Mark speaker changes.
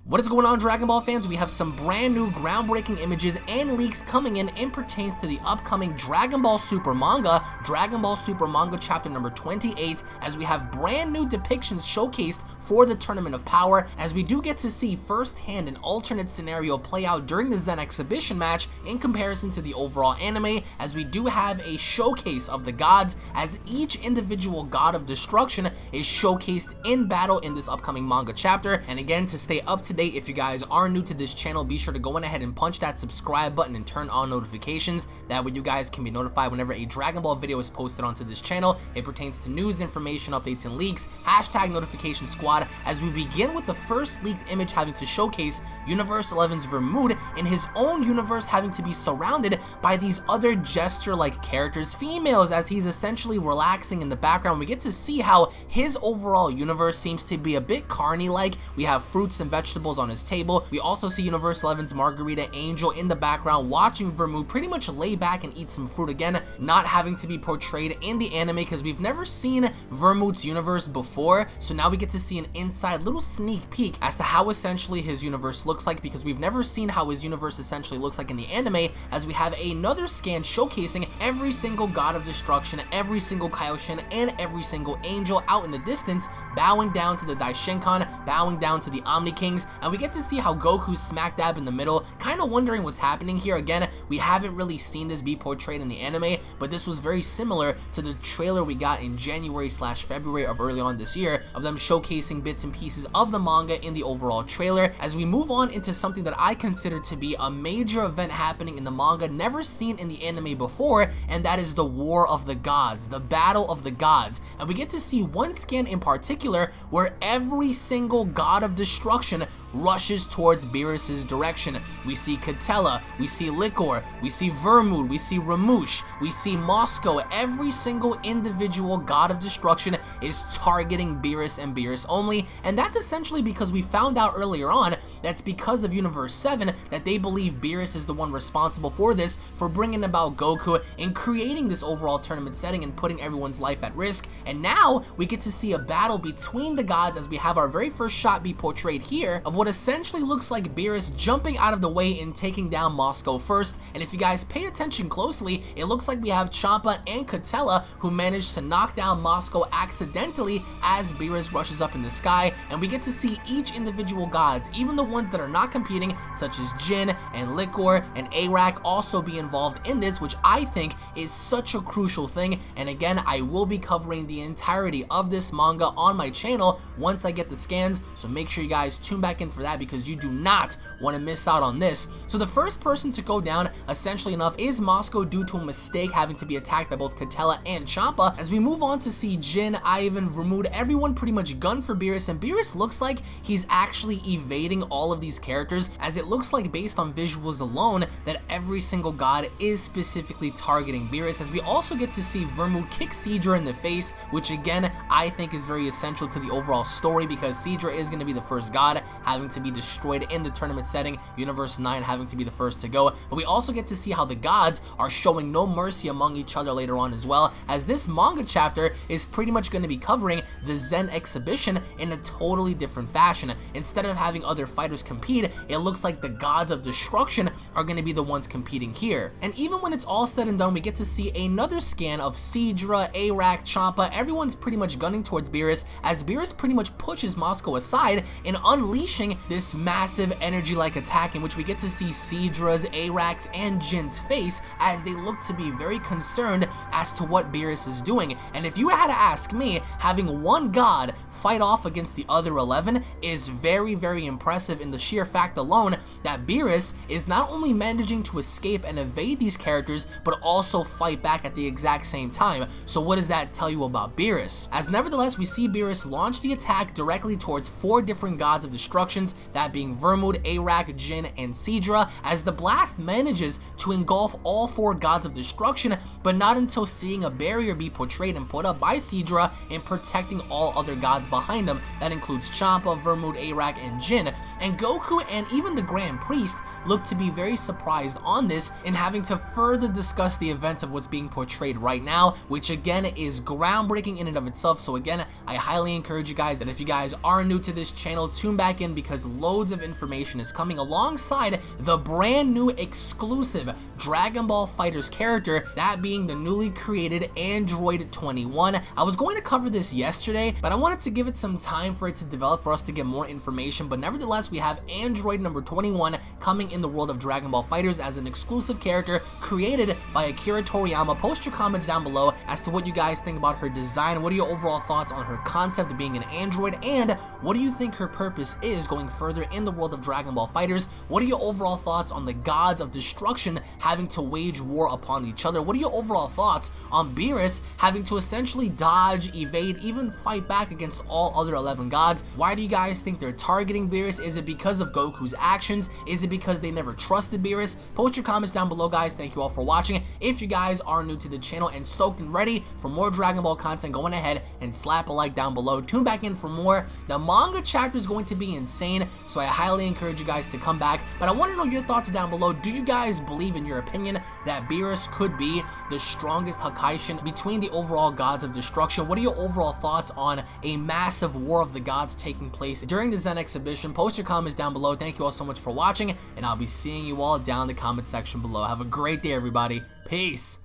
Speaker 1: What is going on, Dragon Ball fans? We have some brand new groundbreaking images and leaks coming in pertains to the upcoming Dragon Ball Super Manga, Dragon Ball Super Manga chapter number 28, as we have brand new depictions showcased for the Tournament of Power, as we do get to see firsthand an alternate scenario play out during the Zen exhibition match in comparison to the overall anime, as we do have a showcase of the gods, as each individual god of destruction is showcased in battle in this upcoming manga chapter. And again, to stay up to date, if you guys are new to this channel, be sure to go ahead and punch that subscribe button and turn on notifications. That way you guys can be notified whenever a Dragon Ball video is posted onto this channel. It pertains to news, information, updates, and leaks. Hashtag notification squad, as we begin with the first leaked image having to showcase Universe 11's Vermouth in his own universe, having to be surrounded by these other jester-like characters, females, as he's essentially relaxing in the background. We get to see how his overall universe seems to be a bit carny-like. We have fruits and vegetables on his table. We also see Universe 11's Margarita Angel in the background watching Vermouth pretty much lay back and eat some fruit, again not having to be portrayed in the anime because we've never seen Vermouth's universe before. So now we get to see an inside little sneak peek as to how essentially his universe looks like, because we've never seen how his universe essentially looks like in the anime, as we have another scan showcasing every single god of destruction, every single Kaioshin, and every single angel out in the distance, bowing down to the Daishinkan, bowing down to the Omni Kings. And we get to see how Goku's smack dab in the middle, kind of wondering what's happening here. Again, we haven't really seen this be portrayed in the anime, but this was very similar to the trailer we got in January/February of early on this year, of them showcasing bits and pieces of the manga in the overall trailer. As we move on into something that I consider to be a major event happening in the manga, never seen in the anime before, and that is the War of the Gods, the Battle of the Gods. And we get to see one scan in particular where every single god of destruction rushes towards Beerus' direction. We see Catella, we see Liquor, we see Vermouth, we see Ramush, we see Moscow. Every single individual god of destruction is targeting Beerus and Beerus only, and that's essentially because we found out earlier on that's because of Universe 7 that they believe Beerus is the one responsible for this, for bringing about Goku and creating this overall tournament setting and putting everyone's life at risk. And now we get to see a battle between the gods, as we have our very first shot be portrayed here of what essentially looks like Beerus jumping out of the way and taking down Moscow first. And if you guys pay attention closely, it looks like we have Champa and Catella who managed to knock down Moscow accidentally as Beerus rushes up in the sky. And we get to see each individual gods, even the ones that are not competing, such as Jin and Liquor and Arak, also be involved in this, which I think is such a crucial thing. And again, I will be covering the entirety of this manga on my channel once I get the scans, so make sure you guys tune back in for that, because you do not want to miss out on this. So the first person to go down, essentially enough, is Moscow due to a mistake having to be attacked by both Catella and Champa. As we move on to see Jin, Ivan, Vermouth, everyone pretty much gun for Beerus, and Beerus looks like he's actually evading all of these characters, as it looks like based on visuals alone that every single god is specifically targeting Beerus. As we also get to see Vermouth kick Sidra in the face, which again I think is very essential to the overall story, because Sidra is going to be the first god having to be destroyed in the tournament setting, Universe 9 having to be the first to go. But we also get to see how the gods are showing no mercy among each other later on as well, as this manga chapter is pretty much going to be covering the Zen exhibition in a totally different fashion. Instead of having other fighters compete, it looks like the gods of destruction are going to be the ones competing here. And even when it's all said and done, we get to see another scan of Sidra, Arak, Champa. Everyone's pretty much gunning towards Beerus, as Beerus pretty much pushes Moscow aside and unleashing this massive energy-like attack, in which we get to see Sidra's, Arak's, and Jin's face as they look to be very concerned as to what Beerus is doing. And if you had to ask me, having one god fight off against the other 11 is very, very impressive, in the sheer fact alone that Beerus is not only managing to escape and evade these characters, but also fight back at the exact same time. So what does that tell you about Beerus? As nevertheless, we see Beerus launch the attack directly towards 4 different gods of destructions, that being Vermouth, Arak, Jin, and Sidra, as the blast manages to engulf all 4 gods of destruction, but not until seeing a barrier be portrayed and put up by Sidra in protecting all other gods behind him. That includes Champa, Vermouth, Arak, and Jin. And Goku and even the Grand and Priest look to be very surprised on this and having to further discuss the events of what's being portrayed right now, which again is groundbreaking in and of itself. So again, I highly encourage you guys that if you guys are new to this channel, tune back in because loads of information is coming alongside the brand new exclusive Dragon Ball FighterZ character, that being the newly created Android 21. I was going to cover this yesterday, but I wanted to give it some time for it to develop for us to get more information, but nevertheless we have Android number 21 coming in the world of Dragon Ball FighterZ as an exclusive character created by Akira Toriyama. Post your comments down below as to what you guys think about her design. What are your overall thoughts on her concept of being an android, and what do you think her purpose is going further in the world of Dragon Ball FighterZ? What are your overall thoughts on the gods of destruction having to wage war upon each other? What are your overall thoughts on Beerus having to essentially dodge, evade, even fight back against all other 11 gods? Why do you guys think they're targeting Beerus? Is it because of Goku's actions? Is it because they never trusted Beerus? Post your comments down below, guys. Thank you all for watching. If you guys are new to the channel and stoked and ready for more Dragon Ball content, go on ahead and slap a like down below. Tune back in for more. The manga chapter is going to be insane, so I highly encourage you guys to come back. But I want to know your thoughts down below. Do you guys believe, in your opinion, that Beerus could be the strongest Hakaishin between the overall gods of destruction? What are your overall thoughts on a massive war of the gods taking place during the Zen exhibition? Post your comments down below. Thank you all so much for watching, and I'll be seeing you all down in the comment section below. Have a great day, everybody. Peace.